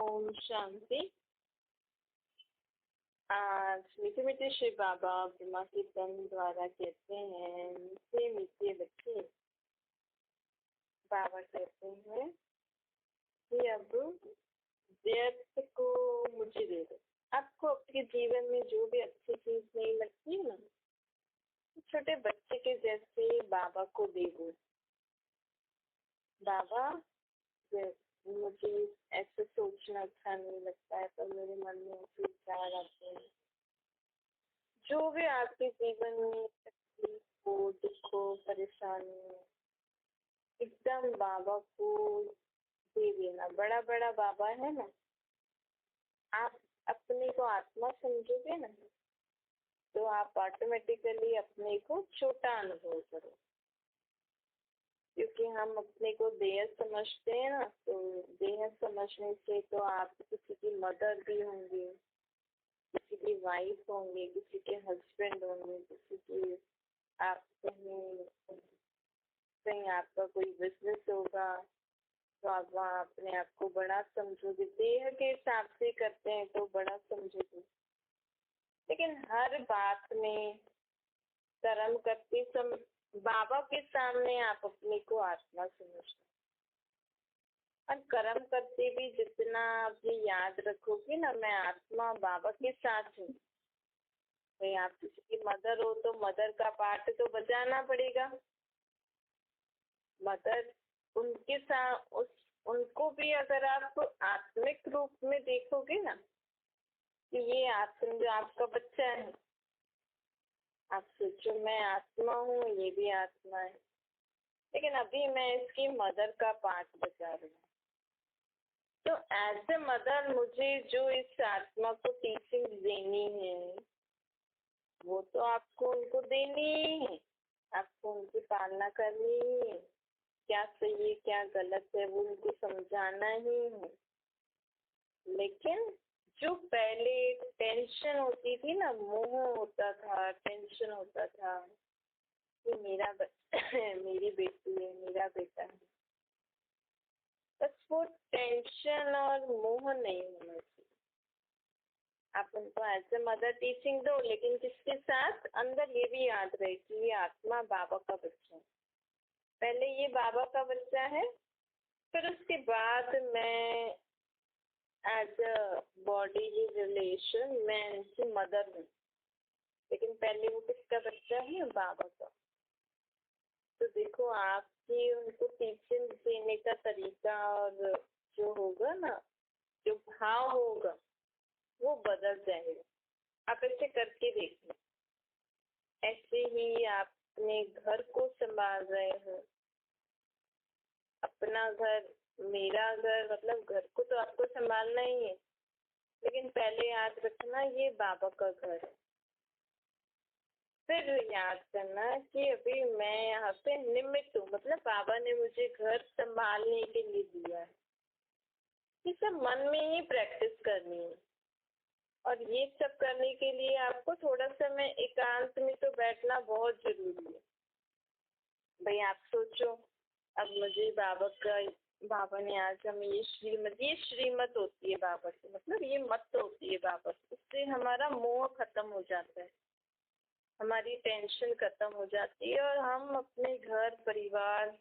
ओम शांति। आज मीठे मीठे श्री बाबा ब्रह्मा के तन द्वारा कहते हैं, मीठे मीठे बच्चे। बाबा कहते हैं कि अब व्यर्थ को मुझे दे दो। आपको आपके जीवन में जो भी अच्छी चीज नहीं लगती है ना, छोटे बच्चे के जैसे बाबा को दे दो। बाबा, मुझे ऐसे सोचना अच्छा नहीं लगता है, पर मेरे मन में ऐसे विचार आते हैं। जो भी आपके जीवन में तकलीफ हो, दुख हो, परेशानी हो, एकदम बाबा को दे देना। बड़ा बड़ा बाबा है ना, आप अपने को आत्मा समझोगे ना, तो आप ऑटोमेटिकली अपने को छोटा अनुभव करो। क्योंकि हम अपने को देह समझते हैं ना, तो देह समझने से तो आप किसी की मदर भी होंगे, किसी की वाइफ होंगे, किसी के हस्बैंड होंगे, किसी की आप कहीं आपका कोई बिजनेस होगा, तो आप वहाँ अपने आप को बड़ा समझोगे। देह के हिसाब से करते हैं तो बड़ा समझोगे, लेकिन हर बात में कर्म करते समय बाबा के सामने आप अपने को आत्मा समझो। और कर्म करते भी जितना आप ये याद रखोगे ना, मैं आत्मा बाबा के साथ हूँ। भाई आप किसी की मदर हो तो मदर का पार्ट तो बजाना पड़ेगा। मदर उनके साथ उनको भी अगर आप आत्मिक रूप में देखोगे ना, कि ये आत्मा जो आपका बच्चा है, आप सोचो मैं आत्मा हूँ, ये भी आत्मा है, लेकिन अभी मैं इसकी मदर का पार्ट बजा रही हूँ। तो एज ए मदर मुझे जो इस आत्मा को टीचिंग देनी है, वो तो आपको उनको देनी ही है। आपको उनकी पालना करनी ही है। क्या सही है क्या गलत है वो उनको समझाना ही है। लेकिन जो पहले टेंशन होती थी ना, मोह होता था, टेंशन होता था कि मेरा बच्चा है, मेरी बेटी है, मेरा बेटा है, बस वो टेंशन और मोह नहीं होना चाहिए। आप उनको एज ए मदर टीचिंग दो, लेकिन किसके साथ अंदर ये भी याद रहे कि ये आत्मा बाबा का बच्चा है। पहले ये बाबा का बच्चा है, फिर उसके बाद मैं एज अ बॉडी रिलेशन मैं इनकी मदर हूँ, लेकिन पहले वो किसका बच्चा है? बाबा का। तो देखो आपकी उनको टीचिंग देने का तरीका और जो होगा ना, जो भाव होगा वो बदल जाएगा। आप ऐसे करके देखिए। ऐसे ही आप अपने घर को संभाल रहे हो, अपना घर, मेरा घर, मतलब घर को तो आपको संभालना ही है, लेकिन पहले याद रखना ये बाबा का घर है। फिर याद करना कि अभी मैं यहाँ पे निमित्त हूँ, मतलब बाबा ने मुझे घर संभालने के लिए दिया है। ये सब मन में ही प्रैक्टिस करनी है। और ये सब करने के लिए आपको थोड़ा समय एकांत में तो बैठना बहुत जरूरी है। भाई आप सोचो, अब मुझे बाबा ने आज हमें ये श्रीमत होती है बाबा की, मतलब ये मत होती है बाबा की। उससे हमारा मोह खत्म हो जाता है, हमारी टेंशन खत्म हो जाती है, और हम अपने घर परिवार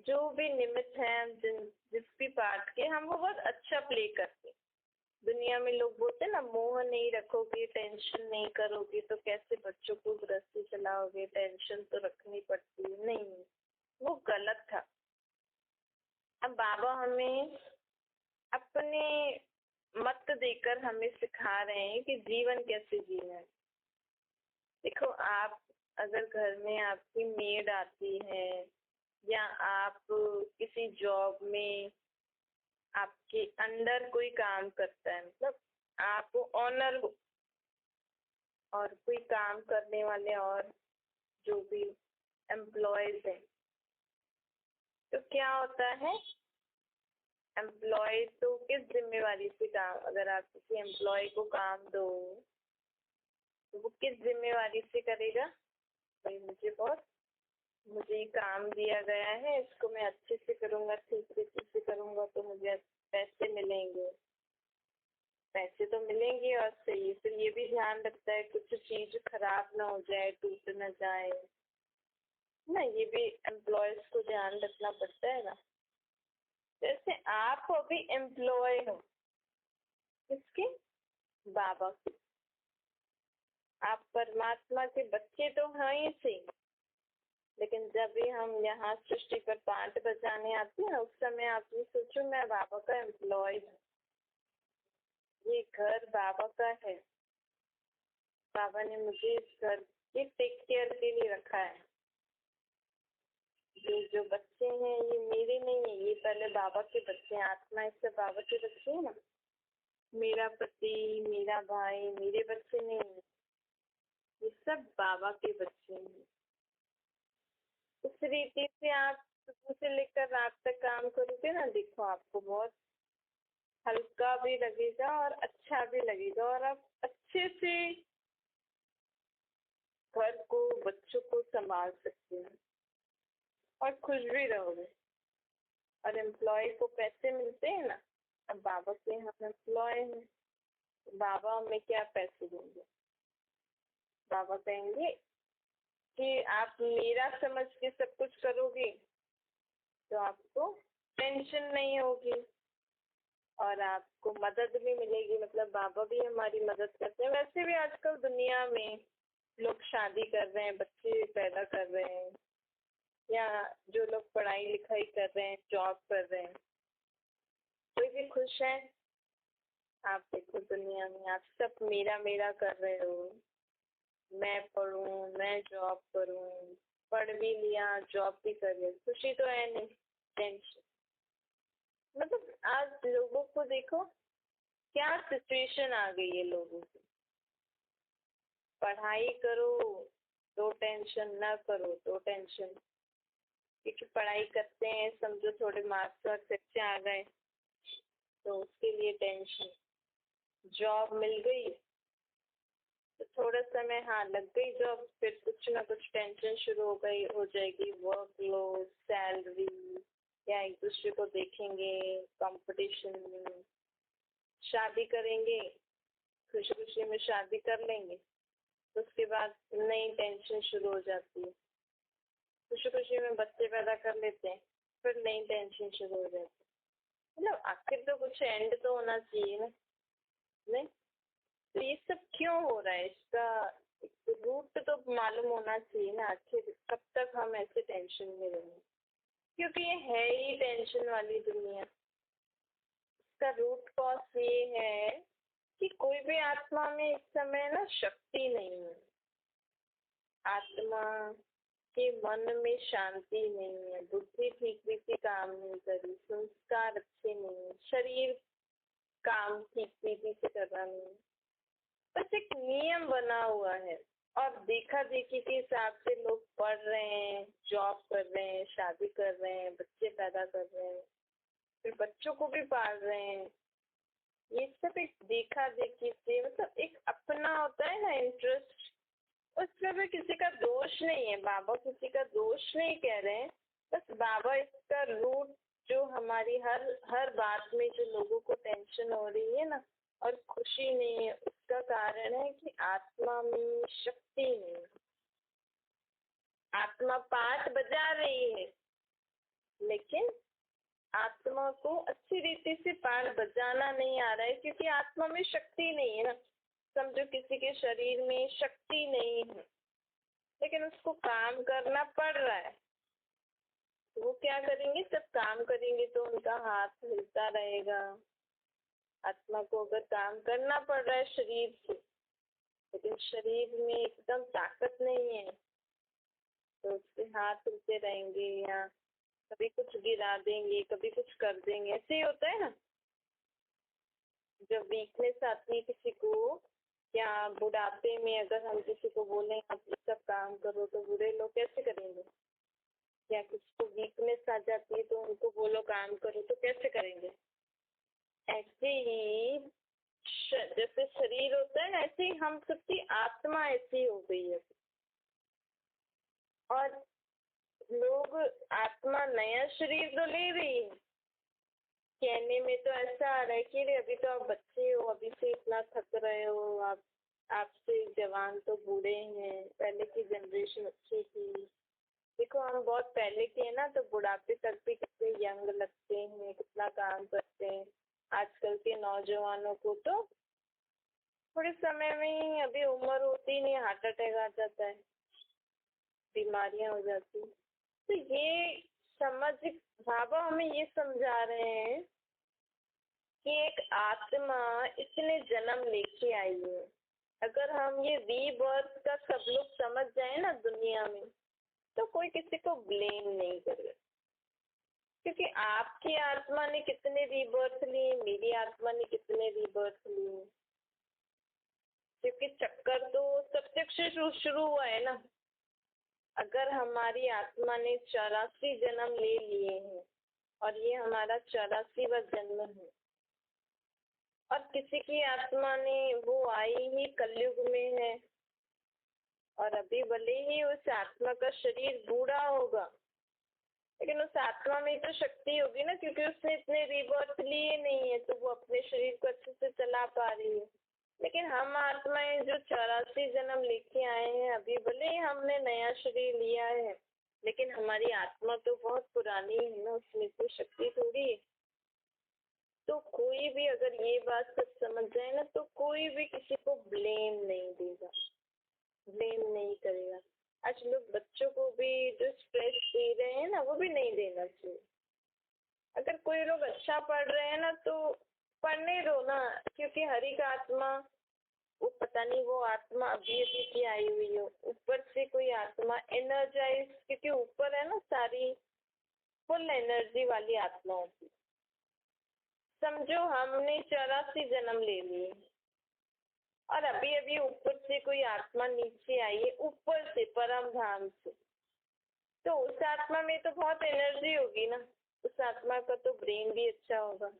जो भी निमित्त हैं, जिस भी पार्ट के, हम वो बहुत अच्छा प्ले करते हैं। दुनिया में लोग बोलते हैं ना, मोह नहीं रखोगे, टेंशन नहीं करोगे तो कैसे बच्चों को गृहस्थी चलाओगे, टेंशन तो रखनी पड़ती है। नहीं, वो गलत था। अब बाबा हमें अपने मत देकर हमें सिखा रहे हैं कि जीवन कैसे जीना है। देखो, आप अगर घर में आपकी मेड आती है, या आप किसी जॉब में आपके अंडर कोई काम करता है, मतलब आप ऑनर हो, और कोई काम करने वाले और जो भी एम्प्लॉयज हैं, तो क्या होता है, एम्प्लॉय तो किस जिम्मेवारी से काम, अगर आप किसी एम्प्लॉय को काम दो तो वो किस जिम्मेवारी से करेगा? भाई मुझे ये काम दिया गया है, इसको मैं अच्छे से करूँगा, ठीक तरीके से करूँगा तो मुझे पैसे मिलेंगे। पैसे तो मिलेंगे और सही, फिर ये भी ध्यान रखता है कुछ चीज खराब ना हो जाए, टूट ना जाए ना, ये भी एम्प्लॉयज को ध्यान रखना पड़ता है ना। जैसे आप अभी एम्प्लॉय हो किसके? बाबा के। आप परमात्मा के बच्चे तो हैं ही सही, लेकिन जब भी हम यहाँ सृष्टि पर पाठ बजाने आते हैं उस समय आप ये सोचो मैं बाबा का एम्प्लॉय हूँ, ये घर बाबा का है, बाबा ने मुझे इस घर के टेक केयर के लिए रखा है। ये जो बच्चे हैं ये मेरे नहीं है, ये पहले बाबा के बच्चे हैं, आत्मा इससे बाबा के बच्चे हैं ना। मेरा पति, मेरा भाई मेरे बच्चे नहीं है, ये सब बाबा के बच्चे हैं। उस रीति से आप सुबह से लेकर रात तक काम करोगे ना, देखो आपको बहुत हल्का भी लगेगा और अच्छा भी लगेगा, और आप अच्छे से घर को, बच्चों को संभाल सकते हैं और खुश भी रहोगे। और एम्प्लॉय को पैसे मिलते हैं ना, अब बाबा के हम एम्प्लॉय हैं, बाबा हमें क्या पैसे देंगे? बाबा कहेंगे कि आप मेरा समझ के सब कुछ करोगे तो आपको टेंशन नहीं होगी और आपको मदद भी मिलेगी, मतलब बाबा भी हमारी मदद करते हैं। वैसे भी आजकल दुनिया में लोग शादी कर रहे हैं, बच्चे पैदा कर रहे हैं, या जो लोग पढ़ाई लिखाई कर रहे हैं, जॉब कर रहे हैं, कोई भी खुश है? आप देखो दुनिया में आप सब मेरा मेरा कर रहे हो, मैं पढ़ूं, मैं जॉब करूं, पढ़ भी लिया, जॉब भी कर रही, खुशी तो है नहीं, टेंशन। मतलब आज लोगों को देखो क्या सिचुएशन आ गई है लोगों की, पढ़ाई करो तो टेंशन, ना करो तो टेंशन, क्योंकि पढ़ाई करते हैं समझो थोड़े मार्क्स वार्क्स अच्छे आ गए तो उसके लिए टेंशन, जॉब मिल गई तो थोड़ा समय हाँ लग गई जॉब, फिर कुछ ना कुछ टेंशन शुरू हो जाएगी, वर्कलोड, सैलरी, या एक दूसरे को देखेंगे कंपटीशन में, शादी करेंगे, खुशी खुशी में शादी कर लेंगे तो उसके बाद नई टेंशन शुरू हो जाती है, खुशी खुशी में बच्चे पैदा कर लेते हैं, फिर नई टेंशन शुरू हो जाती है। मतलब आखिर तो कुछ एंड तो होना चाहिए ना, नहीं? तो ये सब क्यों हो रहा है, इसका रूट तो मालूम होना चाहिए ना, आखिर कब तक हम ऐसे टेंशन में रहेंगे, क्योंकि ये है ही टेंशन वाली दुनिया। इसका रूट कॉज ये है कि कोई भी आत्मा में इस समय ना शक्ति नहीं है, आत्मा के मन में शांति नहीं है, बुद्धि ठीक रीति काम नहीं करी, संस्कार अच्छे नहीं है, शरीर काम ठीक रीति से कर रहा नहीं, बस एक नियम बना हुआ है और देखा देखी के हिसाब से लोग पढ़ रहे हैं, जॉब कर रहे हैं, शादी कर रहे हैं, बच्चे पैदा कर रहे हैं, फिर बच्चों को भी पाल रहे हैं। ये सब एक देखा देखी से, मतलब एक अपना होता है ना इंटरेस्ट, उसमें भी किसी का दोष नहीं है, बाबा किसी का दोष नहीं कह रहे हैं, बस बाबा इसका रूट जो हमारी हर बात में जो लोगों को टेंशन हो रही है ना और खुशी नहीं है, उसका कारण है कि आत्मा में शक्ति नहीं है। आत्मा पाठ बजा रही है लेकिन आत्मा को अच्छी रीति से पाठ बजाना नहीं आ रहा है, क्योंकि आत्मा में शक्ति नहीं है ना। समझो किसी के शरीर में शक्ति नहीं है लेकिन उसको काम करना पड़ रहा है, वो क्या करेंगे, जब काम करेंगे तो उनका हाथ हिलता रहेगा। आत्मा को अगर काम करना पड़ रहा है शरीर से, लेकिन शरीर में एकदम ताकत नहीं है तो उसके हाथ हिलते रहेंगे, या कभी कुछ गिरा देंगे, कभी कुछ कर देंगे, ऐसे ही होता है ना। जब वीकनेस आती है किसी को, या बुढ़ापे में अगर हम किसी को बोलें आप ये सब काम करो तो बुरे लोग कैसे करेंगे, या किसी को वीकनेस आ जाती है तो उनको बोलो काम करो तो कैसे करेंगे। ऐसे ही जैसे शरीर होता है ऐसे ही हम सबकी आत्मा ऐसी हो गई है, और लोग आत्मा नया शरीर तो ले रही है कहने में तो ऐसा आ रहा है कि अरे अभी तो आप बच्चे हो, अभी से इतना थक रहे हो आप, आपसे जवान तो बूढ़े हैं, पहले की जनरेशन अच्छी थी। देखो हम बहुत पहले के हैं ना, तो बुढ़ापे तक भी कितने यंग लगते हैं, कितना काम करते हैं। आजकल के नौजवानों को तो थोड़े समय में ही अभी उम्र होती नहीं हार्ट अटैक आ जाता है, बीमारियां हो जाती। तो ये समझ, बाबा हमें ये समझा रहे हैं कि एक आत्मा इतने जन्म लेके आई है। अगर हम ये रीबर्थ का सब लोग समझ जाए ना दुनिया में, तो कोई किसी को ब्लेम नहीं करे। क्योंकि आपकी आत्मा ने कितने रीबर्थ लिए, मेरी आत्मा ने कितने रीबर्थ लिए, क्योंकि चक्कर तो सत्य से शुरू हुआ है ना। अगर हमारी आत्मा ने 84 जन्म ले लिए हैं और ये हमारा 84वां जन्म है, और किसी की आत्मा ने वो आई ही कलयुग में है, और अभी भले ही उस आत्मा का शरीर बूढ़ा होगा, लेकिन उस आत्मा में तो शक्ति होगी ना, क्योंकि उसने इतने रीबर्थ लिए नहीं है, तो वो अपने शरीर को अच्छे से चला पा रही है। लेकिन हम आत्माएं जो 84 जन्म लेके आए हैं, अभी भले ही हमने नया शरीर लिया है, लेकिन हमारी आत्मा तो बहुत पुरानी है ना, उसमें कोई शक्ति थोड़ी है। तो कोई भी अगर ये बात सब समझ जाए ना, तो कोई भी किसी को ब्लेम नहीं देगा, ब्लेम नहीं करेगा। आज लोग बच्चों को भी जो स्ट्रेस दे रहे हैं ना, वो भी नहीं देना चाहिए। अगर कोई लोग अच्छा पढ़ रहे हैं ना, तो पढ़ने दो ना, क्योंकि हर एक आत्मा, वो पता नहीं वो आत्मा अभी अभी की आई हुई हो, ऊपर से कोई आत्मा एनर्जाइज, क्योंकि ऊपर है ना सारी फुल एनर्जी वाली आत्मा होती। समझो हमने 84 जन्म ले लिए और अभी अभी ऊपर से कोई आत्मा नीचे आई है, ऊपर से परम धाम से, तो उस आत्मा में तो बहुत एनर्जी होगी ना, उस आत्मा का तो ब्रेन भी अच्छा होगा।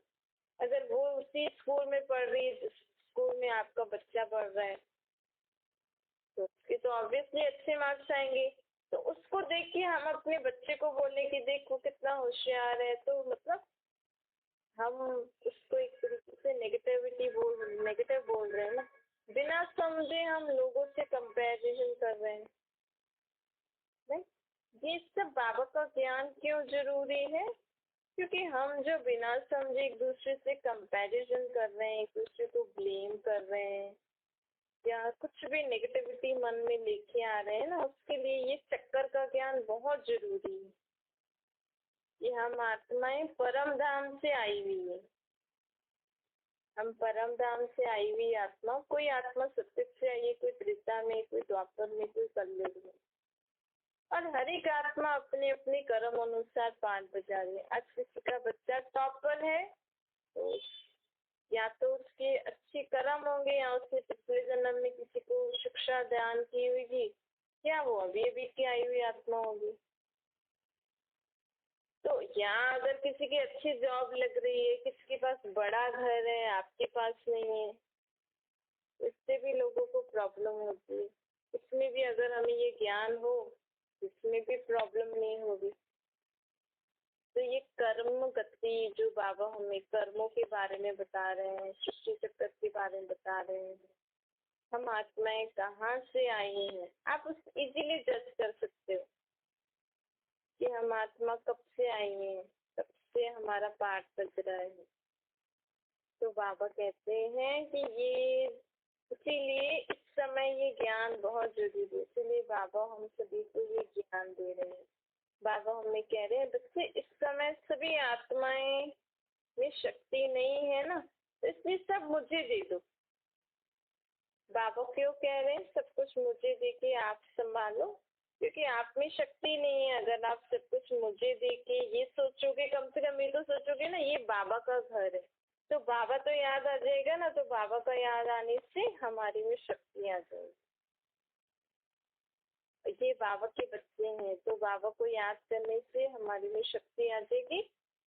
अगर वो उसी स्कूल में पढ़ रही है जिस स्कूल में आपका बच्चा पढ़ रहा है, तो उसके तो ऑब्वियसली अच्छे मार्क्स आएंगे। तो उसको देख के हम अपने बच्चे को बोले कि देख वो कितना होशियार है, तो मतलब हम उसको एक तरीके से नेगेटिव बोल रहे हैं ना, बिना समझे हम लोगों से कंपैरिजन कर रहे हैं। नहीं, ये सब बाबा का ज्ञान क्यों जरूरी है? क्योंकि हम जो बिना समझे एक दूसरे से कंपैरिजन कर रहे हैं, एक दूसरे को ब्लेम कर रहे हैं, या कुछ भी नेगेटिविटी मन में लेके आ रहे हैं ना, उसके लिए ये चक्कर का ज्ञान बहुत जरूरी है। कि हम आत्माएं परम धाम से आई हुई है, हम परम धाम से आई हुई आत्मा, कोई आत्मा सतयुग से आई है, कोई त्रेता में, कोई द्वापर में, कोई कलयुग में, और हर एक आत्मा अपने अपने कर्म अनुसार पाठ बजा रही है। आज किसी का बच्चा टॉपर है, तो या तो उसके अच्छे कर्म होंगे, या उसने पिछले जन्म में किसी को शिक्षा दान की होगी, या वो अभी अभी की आई हुई आत्मा होगी। तो यहाँ अगर किसी की अच्छी जॉब लग रही है, किसी के पास बड़ा घर है, आपके पास नहीं है, तो इससे भी लोगों को प्रॉब्लम होती है। इसमें भी अगर हमें ये ज्ञान हो, इसमें भी प्रॉब्लम नहीं होगी। तो ये कर्म गति जो बाबा हमें कर्मों के बारे में बता रहे हैं, सृष्टि चक्र के बारे में बता रहे हैं, हम आत्माएं कहाँ से आई हैं, आप उस इजीली जज कर सकते हो कि हम आत्मा कब से आई हैं, कब से हमारा पाठ बज रहा है। तो बाबा कहते हैं कि ये, इसीलिए इस समय ये ज्ञान बहुत जरूरी है, इसीलिए बाबा हम सभी को ये ज्ञान दे रहे हैं। बाबा हमें कह रहे हैं बच्चे, इस समय सभी आत्माएं में शक्ति नहीं है ना, तो इसलिए सब मुझे दे दो। बाबा क्यों कह रहे हैं सब कुछ मुझे दे के आप संभालो? क्योंकि आप में शक्ति नहीं है। अगर आप सब कुछ मुझे दे के ये सोचोगे, कम से कम ये तो सोचोगे ना ये बाबा का घर है, तो बाबा तो याद आ जाएगा ना, तो बाबा का याद आने से हमारी में शक्ति आ जाएगी। ये बाबा के बच्चे हैं, तो बाबा को याद करने से हमारी में शक्ति आ जाएगी,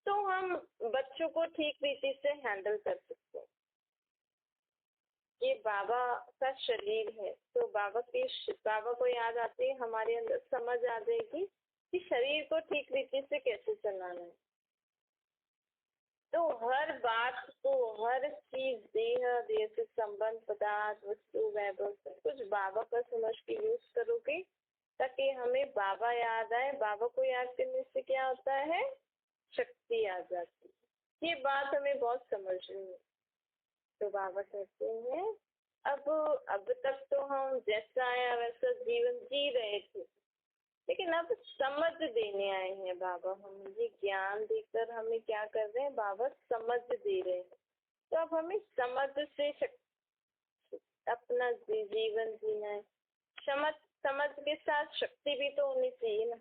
तो हम बच्चों को ठीक रीति से हैंडल कर सकते हैं। ये बाबा का शरीर है, तो बाबा को याद आते ही हमारे अंदर समझ आ जाएगी कि शरीर को ठीक रीति से कैसे चलाना है। तो हर बात को, हर चीज, देह, देह से संबंध, पदार्थ, वस्तु, वैभव, सब कुछ बाबा का समझ के यूज करोगे ताकि हमें बाबा याद आए। बाबा को याद करने से क्या होता है? शक्ति आ जाती है। ये बात हमें बहुत समझनी है। तो बाबा कहते हैं अब तक तो हम जैसा आया वैसा जीवन जी रहे थे, लेकिन अब समझ देने आए हैं बाबा। हम ये ज्ञान देकर हमें क्या कर रहे हैं? बाबा समझ दे रहे हैं। तो अब हमें समझ से अपना जीवन जीना है। समझ समझ के साथ शक्ति भी तो होनी चाहिए ना।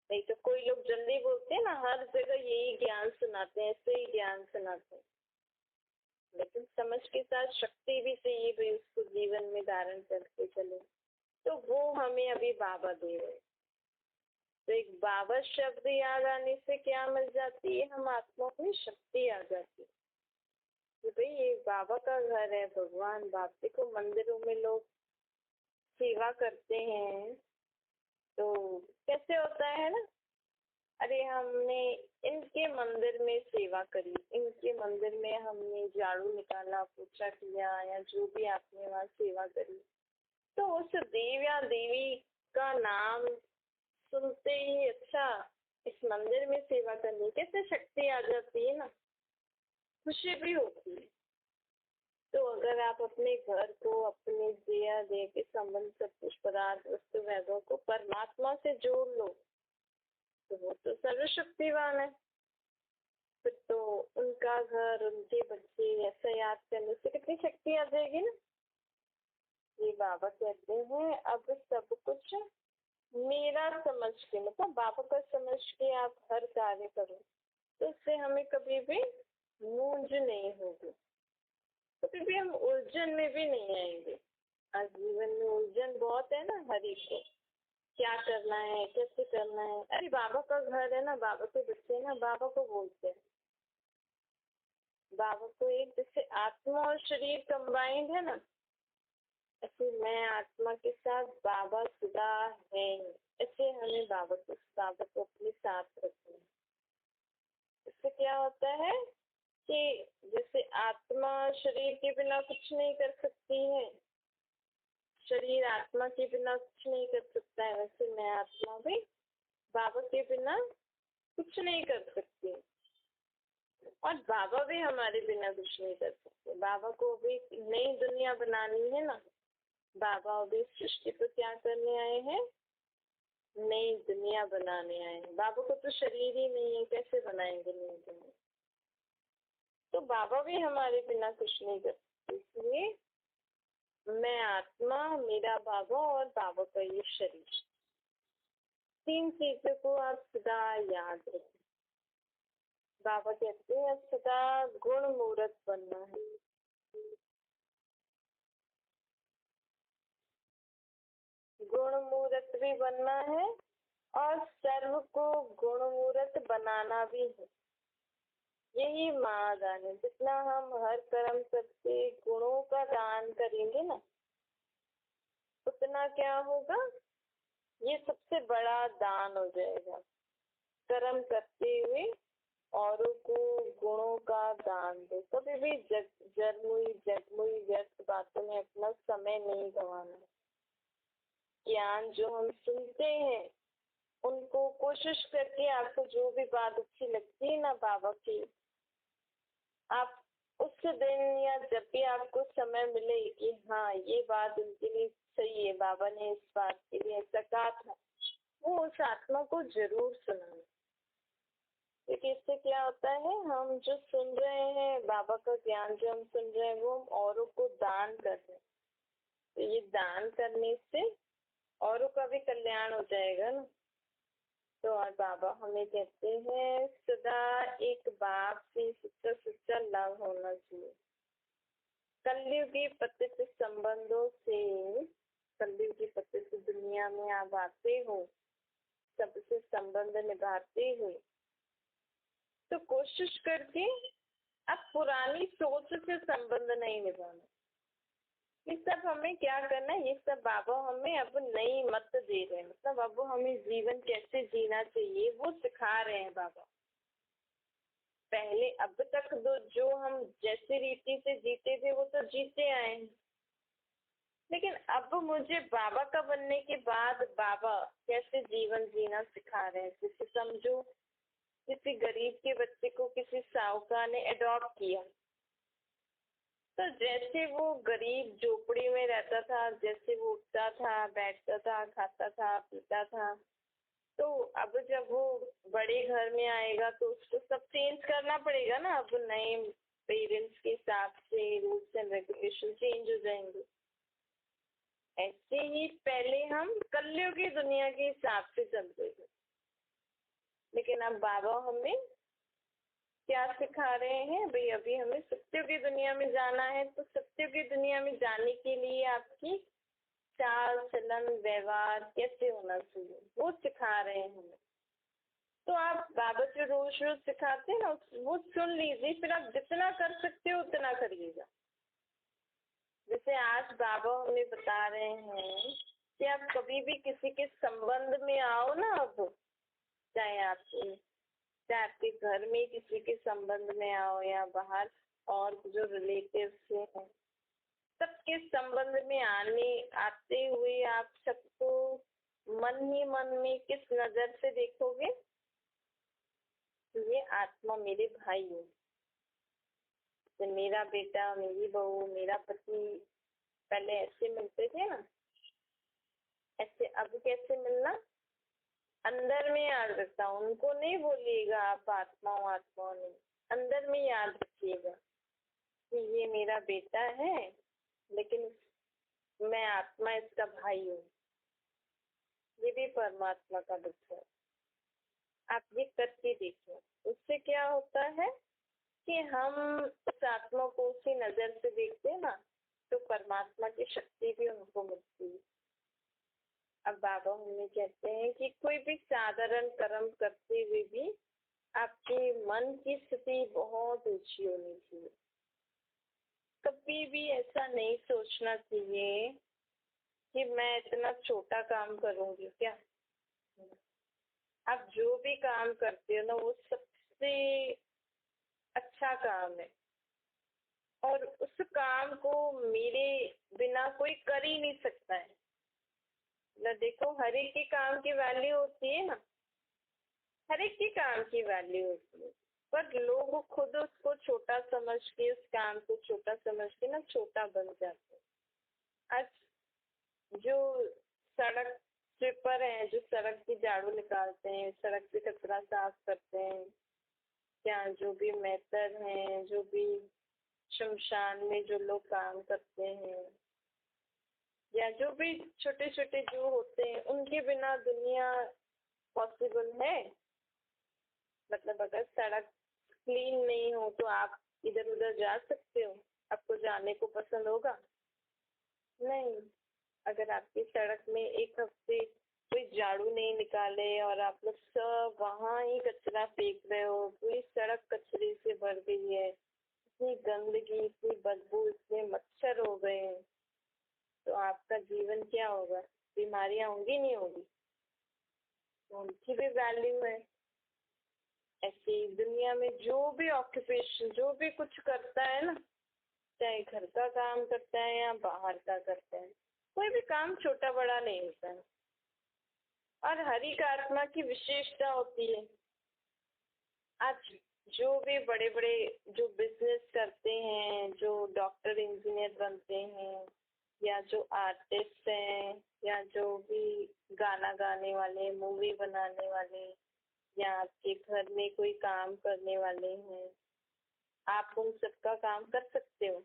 नहीं तो कोई लोग जल्दी बोलते हैं ना, हर जगह यही ज्ञान सुनाते हैं, ऐसे ही ज्ञान सुनाते हैं, लेकिन समझ के साथ शक्ति भी चाहिए भाई, उसको जीवन में धारण करके चले। तो वो हमें अभी बाबा दे रहे हैं। तो एक बाबा शब्द याद आने से क्या मिल जाती है? हम आत्मा में शक्ति आ जाती है कि भाई ये बाबा का घर है, भगवान बाप। देखो मंदिरों में लोग सेवा करते हैं तो कैसे होता है ना, अरे हमने इनके मंदिर में सेवा करी, इनके मंदिर में हमने झाड़ू निकाला, पोछा किया, या जो भी आपने वहाँ सेवा करी, तो उस देव या देवी का नाम सुनते ही अच्छा इस मंदिर में सेवा करनी, कैसे शक्ति आ जाती है ना, खुशी भी होती है। तो अगर आप अपने घर को, अपने देह देह के संबंध, सब कुछ पदार्थ, वस्तु, वैभव को परमात्मा से जोड़ लो तो वो तो सर्वशक्तिवान है। फिर तो उनका घर, उनके बच्चे, ऐसा याद करने से कितनी शक्ति आ जाएगी ना। ये बाबा कहते हैं अब सब कुछ मेरा समझ के, मतलब बाबा का समझ के आप हर कार्य करो, तो इससे हमें कभी भी मूंझ नहीं होगी, कभी भी हम उलझन में भी नहीं आएंगे। आज जीवन में उलझन बहुत है ना, हर एक को क्या करना है, कैसे करना है। अरे बाबा का घर है ना, बाबा के बच्चे ना, बाबा को बोलते हैं। बाबा को एक जैसे आत्मा और शरीर कंबाइंड है ना, ऐसे मैं आत्मा के साथ, बाबा सदा है। ऐसे हमें बाबा को अपने साथ रखना है। इससे क्या होता है कि जैसे आत्मा शरीर के बिना कुछ नहीं कर सकती है, शरीर आत्मा के बिना कुछ नहीं कर सकता है, वैसे मैं आत्मा भी बाबा के बिना कुछ नहीं कर सकती, और बाबा भी हमारे बिना कुछ नहीं कर सकते। बाबा को भी नई दुनिया बनानी है ना, बाबा अभी सृष्टि को क्या करने आए हैं? नई दुनिया बनाने आए हैं। बाबा को तो शरीर ही नहीं है, कैसे बनाएंगे नई दुनिया? तो बाबा भी हमारे बिना कुछ नहीं कर सकते। इसलिए मैं आत्मा, मेरा बाबा और बाबा का ये शरीर, तीन चीजों को आप सदा याद रखें। बाबा कहते हैं सदा गुण मूर्त बनना है। गुण मूर्त भी बनना है और सर्व को गुण मूर्त बनाना भी है। यही महादान है। जितना हम हर कर्म करके गुणों का दान करेंगे ना, उतना क्या होगा? ये सबसे बड़ा दान हो जाएगा। कर्म करते हुए औरों को गुणों का दान दो। कभी भी जगमुई व्यर्थ बातों में अपना समय नहीं गंवाना। ज्ञान जो हम सुनते हैं उनको कोशिश करके, आपको जो भी बात अच्छी लगती है ना बाबा की, आप उस दिन या जब भी आपको समय मिले कि हाँ ये बात उनके लिए सही है, बाबा ने इस बात के लिए ऐसा कहा था, वो उस आत्मा को जरूर सुनाना। क्योंकि इससे क्या होता है, हम जो सुन रहे हैं, बाबा का ज्ञान जो हम सुन रहे हैं, वो हम औरों को दान कर रहे हैं। तो ये दान करने से औरों का भी कल्याण हो जाएगा ना। तो और बाबा हमें कहते हैं सदा एक बाप से सच्चा सच्चा लव होना चाहिए। कलयुगी पतित संबंधों से, कलयुगी पतित दुनिया में आप आते हो, सबसे संबंध निभाते हुए, तो कोशिश करके अब पुरानी सोच से संबंध नहीं निभाना। ये सब हमें क्या करना है, ये सब बाबा हमें अब नई मत दे रहे हैं। मतलब अब हमें जीवन कैसे जीना चाहिए वो सिखा रहे हैं बाबा। पहले अब तक जो हम जैसे रीति से जीते थे वो तो जीते आए हैं, लेकिन अब मुझे बाबा का बनने के बाद बाबा कैसे जीवन जीना सिखा रहे हैं। जैसे समझो किसी गरीब के बच्चे को किसी साहूकार ने अडॉप्ट किया, तो जैसे वो गरीब झोपड़ी में रहता था, जैसे वो उठता था, बैठता था, खाता था, पीता था, तो अब जब वो बड़े घर में आएगा तो उसको सब चेंज करना पड़ेगा ना। अब नए पेरेंट्स के हिसाब से रूल्स एंड रेगुलेशन चेंज हो जाएंगे। ऐसे ही पहले हम कलियुग की दुनिया के हिसाब से चलते थे, लेकिन अब बाबा हमें क्या सिखा रहे हैं भाई, अभी हमें सत्य की दुनिया में जाना है, तो सत्य की दुनिया में जाने के लिए आपकी चाल चलन व्यवहार कैसे होना चाहिए वो सिखा रहे हैं हमें। तो आप बाबा जो रोज रोज सिखाते हैं ना वो सुन लीजिए, फिर आप जितना कर सकते हो उतना करिएगा। जैसे आज बाबा हमें बता रहे हैं कि आप कभी भी किसी के संबंध में आओ ना, अब चाहे आपके घर में किसी के संबंध में आओ या बाहर और जो रिलेटिव से हैं, सबके संबंध में आते हुए आप सबको मन ही मन में किस नजर से देखोगे? ये आत्मा मेरे भाई है, तो मेरा बेटा, मेरी बहू, मेरा पति। पहले ऐसे मिलते थे ना, ऐसे अब कैसे मिलना? अंदर में याद रखता हूँ, उनको नहीं बोलिएगा आप आत्मा हो, आत्मा नहीं, अंदर में याद रखिएगा कि ये मेरा बेटा है, लेकिन मैं आत्मा इसका भाई हूँ, ये भी परमात्मा का बच्चा है। आप ये करके देखो, उससे क्या होता है कि हम उस आत्मा को उसी नजर से देखते हैं ना, तो परमात्मा की शक्ति भी उनको मिलती है। अब बाबा हमें कहते हैं कि कोई भी साधारण कर्म करते हुए भी आपके मन की स्थिति बहुत ऊंची होनी चाहिए। कभी भी ऐसा नहीं सोचना चाहिए कि मैं इतना छोटा काम करूंगी क्या। आप जो भी काम करते हो ना वो सबसे अच्छा काम है, और उस काम को मेरे बिना कोई कर ही नहीं सकता है ना। देखो हर एक के काम की वैल्यू होती है ना, हर एक के काम की वैल्यू होती है, पर लोग खुद उसको छोटा समझ के, उस काम को छोटा समझ के ना छोटा बन जाते हैं। आज जो सड़क स्वीपर हैं, जो सड़क की झाड़ू निकालते हैं, सड़क से कचरा साफ करते हैं, या जो भी मेहतर हैं, जो भी शमशान में जो लोग काम करते हैं, या जो भी छोटे छोटे जो होते हैं, उनके बिना दुनिया पॉसिबल है? मतलब अगर सड़क क्लीन नहीं हो तो आप इधर उधर जा सकते हो? आपको जाने को पसंद होगा? नहीं। अगर आपकी सड़क में एक हफ्ते कोई झाड़ू नहीं निकाले और आप लोग सब वहाँ ही कचरा फेंक रहे हो, पूरी सड़क कचरे से भर गई है, इतनी गंदगी, इतनी बदबू, इतने मच्छर हो गए हैं, तो आपका जीवन क्या होगा? बीमारियां होंगी नहीं होगी? तो उनकी भी वैल्यू है। ऐसे ही दुनिया में जो भी ऑक्यूपेशन, जो भी कुछ करता है ना, चाहे घर का काम करता है या बाहर का करता है, कोई भी काम छोटा बड़ा नहीं होता है। और हर एक आत्मा की विशेषता होती है। आज जो भी बड़े बड़े जो बिजनेस करते हैं, जो डॉक्टर इंजीनियर बनते हैं, या जो आर्टिस्ट हैं, या जो भी गाना गाने वाले, मूवी बनाने वाले, या आपके घर में कोई काम करने वाले हैं, आप उन सबका काम कर सकते हो।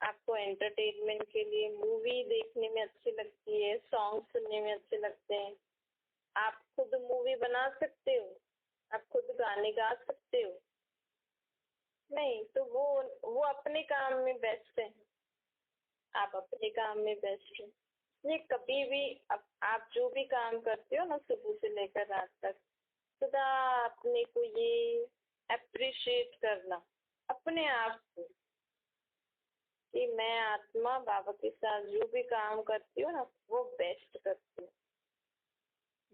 आपको एंटरटेनमेंट के लिए मूवी देखने में अच्छी लगती है, सॉन्ग सुनने में अच्छे लगते हैं, आप खुद मूवी बना सकते हो, आप खुद गाने गा सकते हो? नहीं। तो वो अपने काम में बेस्ट है, आप अपने काम में बेस्ट है। ये कभी भी आप जो भी काम करते हो ना सुबह से लेकर रात तक, सदा अपने को ये अप्रिशिएट करना अपने आप को कि मैं आत्मा बाबा के साथ जो भी काम करती हूँ ना वो बेस्ट करती हूँ।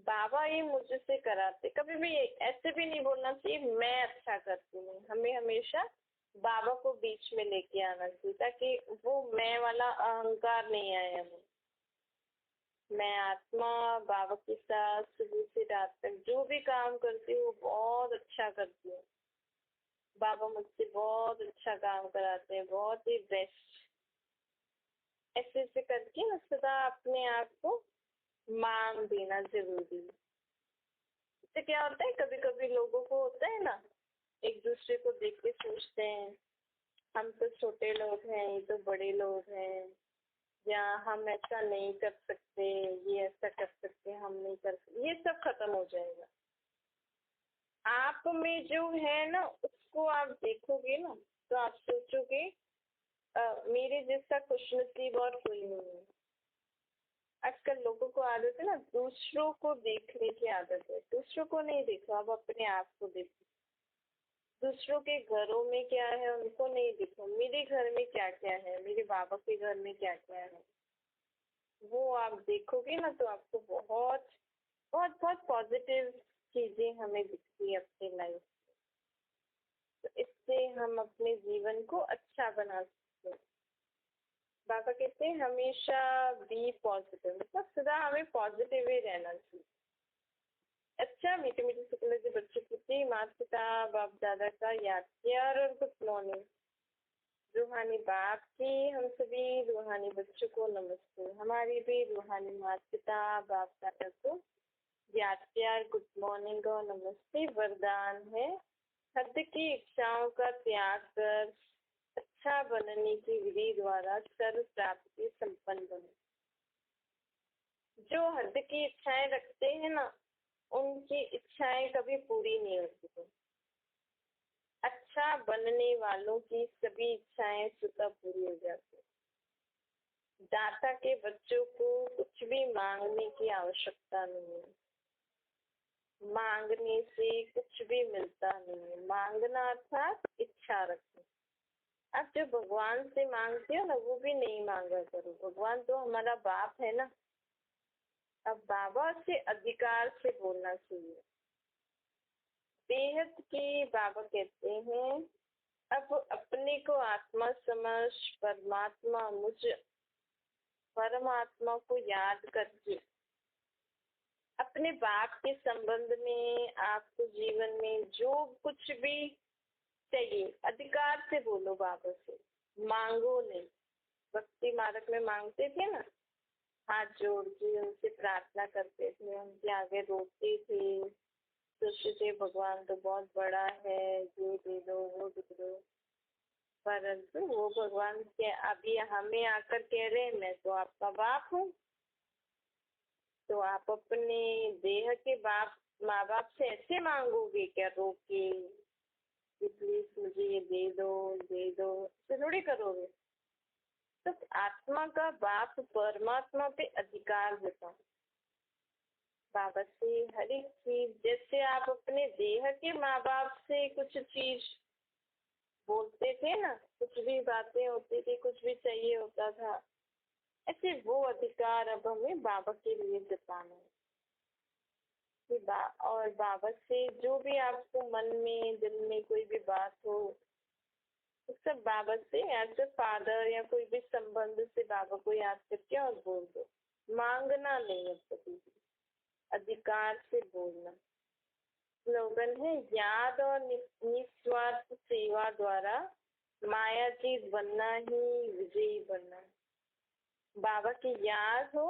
बाबा ये मुझसे कराते। कभी भी ऐसे भी नहीं बोलना चाहिए मैं अच्छा करती हूँ, हमें हमेशा बाबा को बीच में लेके आना चाहिए ताकि वो मैं वाला अहंकार नहीं आए हमें। मैं आत्मा बाबा के साथ सुबह से रात तक जो भी काम करती हूँ बहुत अच्छा करती हूँ। बाबा मुझसे बहुत अच्छा काम कराते हैं, बहुत ही बेस्ट। ऐसे ऐसे करके ना सदा अपने आप को मान देना जरूरी है। इससे क्या होता है, कभी कभी लोगों को होता है ना, एक दूसरे को देख के सोचते हैं हम तो छोटे लोग हैं, ये तो बड़े लोग हैं, या हम ऐसा नहीं कर सकते, ये ऐसा कर सकते, हम नहीं कर सकते। ये सब खत्म हो जाएगा। आप में जो है ना उसको आप देखोगे ना तो आप सोचोगे मेरे जैसा खुशनसीब और कोई नहीं है। आजकल लोगों को आदत है ना दूसरों को देखने की आदत है। दूसरों को नहीं देखो, आप अपने आप को देखो। दूसरों के घरों में क्या है उनको नहीं देखो, मेरे घर में क्या क्या है, मेरे बाबा के घर में क्या क्या है, वो आप देखोगे ना तो आपको बहुत बहुत बहुत पॉजिटिव चीजें हमें दिखती है अपनी लाइफ। तो इससे हम अपने जीवन को अच्छा बना सकते हैं। बाबा कहते हैं हमेशा बी पॉजिटिव, मतलब सदा हमें पॉजिटिव ही रहना चाहिए। अच्छा, मीठे मीठे शुक्ल के बच्चों की माता पिता बाप दादा का याद किया और गुड मॉर्निंग। रूहानी बाप की हम सभी रूहानी बच्चों को नमस्ते। हमारी भी रूहानी माता पिता बाप दादा को याद प्यार गुड मॉर्निंग और नमस्ते। वरदान है हद की इच्छाओं का त्याग कर अच्छा बनने की विधि द्वारा सर्व प्राप्ति संपन्न बने। जो हद की इच्छाएं रखते हैं ना उनकी इच्छाएं कभी पूरी नहीं होती। अच्छा बनने वालों की सभी इच्छाएं स्वतः पूरी हो जाती है। दाता के बच्चों को कुछ भी मांगने की आवश्यकता नहीं है। मांगने से कुछ भी मिलता नहीं है। मांगना अर्थात इच्छा रखना। आप जो भगवान से मांगते हो ना वो भी नहीं मांगा करो, भगवान तो हमारा बाप है ना। अब बाबा से अधिकार से बोलना चाहिए। बेहद के बाबा कहते हैं अब अपने को आत्मा समझ परमात्मा को याद करके अपने बाप के संबंध में आपको जीवन में जो कुछ भी चाहिए अधिकार से बोलो बाबा से, मांगो नहीं। भक्ति मार्ग में मांगते थे ना, हाथ जोड़ के उनसे प्रार्थना करते थे, उनके आगे रोते थे, सोचते थे भगवान तो बहुत बड़ा है, ये दे दो वो दे दो। परंतु वो भगवान के अभी हमें आकर कह रहे हैं मैं तो आपका बाप हूँ। तो आप अपने देह के बाप माँ बाप से ऐसे मांगोगे क्या रो के कि प्लीज मुझे ये दे दो, तो थोड़ी करोगे। तो आत्मा का बाप परमात्मा पे अधिकार देता है। बाबा से हर एक चीज, जैसे आप अपने देह के माँ बाप से कुछ चीज बोलते थे ना, कुछ भी बातें होती थी, कुछ भी चाहिए होता था, ऐसे वो अधिकार अब हमें बाबा के लिए जताना है। और बाबा से जो भी आपको मन में दिल में कोई भी बात हो सब बाबा से एज ए फादर या कोई भी संबंध से बाबा को याद करके और बोल दो। मांगना नहीं है, कभी भी अधिकार से बोलना। स्लोगन है याद और निस्वार्थ सेवा द्वारा मायातीत बनना ही विजयी बनना है। बाबा की याद हो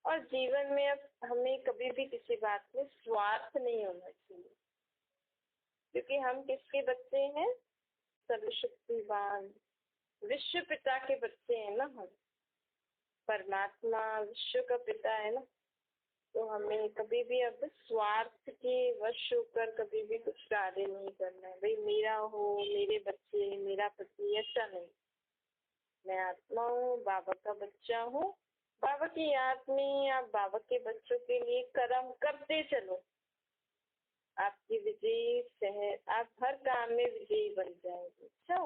और जीवन में अब हमें कभी भी किसी बात में स्वार्थ नहीं होना चाहिए, क्योंकि हम किसके बच्चे हैं, सर्वशक्तिवान विश्व पिता के बच्चे हैं ना हम। परमात्मा विश्व का पिता है ना, तो हमें कभी भी अब स्वार्थ के वश होकर कभी भी कुछ कार्य नहीं करना है। भाई मेरा हो, मेरे बच्चे, मेरा पति, ऐसा नहीं। मैं आत्मा हूँ, बाबा का बच्चा हूँ। बाबा की याद में आप बाबा के बच्चों के लिए कर्म करते चलो। आपकी विजयी आप हर काम में विजयी बन जाएंगे। अच्छा।